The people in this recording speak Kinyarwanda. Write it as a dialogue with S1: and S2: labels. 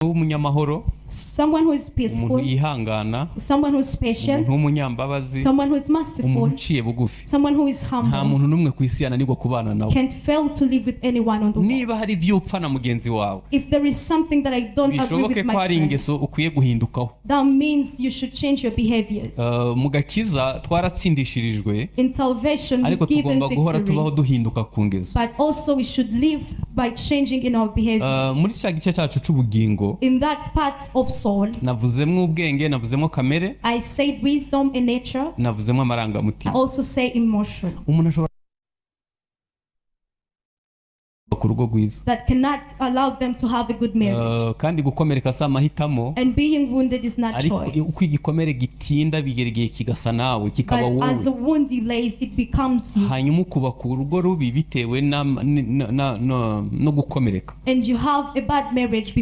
S1: w'umunyamahoro,
S2: someone who is peaceful,
S1: umuntu yihangana,
S2: someone who is patient,
S1: umuntu w'umunyambabazi,
S2: someone who is merciful,
S1: umuntu uciye bugufi.
S2: someone who is
S1: Nta
S2: humble,
S1: muntu n'umwe ku isi yananirwa kubana nawe.
S2: can't fail to live with anyone on the world.
S1: Niba hari ibyo upfa na mugenzi wawe,
S2: If there is something that I don't agree
S1: bishoboke
S2: with
S1: ko
S2: my
S1: hari
S2: friend,
S1: ingeso ukwiye guhindukaho.
S2: that means you should change your behaviors.
S1: Mu gakiza twaratsindishirijwe,
S2: In salvation,
S1: ariko
S2: we've given
S1: tugomba guhora tubaho
S2: victory,
S1: duhinduka ku ngeso.
S2: but also we should live by changing in our behaviors.
S1: Muri cya gice cyacu c'ubugingo,
S2: In that part of soul,
S1: navuzemo ubwenge, navuzemo kamere,
S2: I said wisdom and nature.
S1: navuzemo
S2: I
S1: amarangamutima.
S2: also say emotion.
S1: Umuntu ashobora ku rugo rwiza,
S2: That cannot allow them to have a good marriage.
S1: kandi gukomereka si amahitamo,
S2: And being wounded is not
S1: ariko
S2: choice.
S1: uko igikomere gitinda bigera igihe kigasa nawe, kikaba
S2: But as the
S1: wowe,
S2: wound delays, it becomes you.
S1: hanyuma ukubaka urugo rubi bitewe no gukomereka.
S2: And you have a bad marriage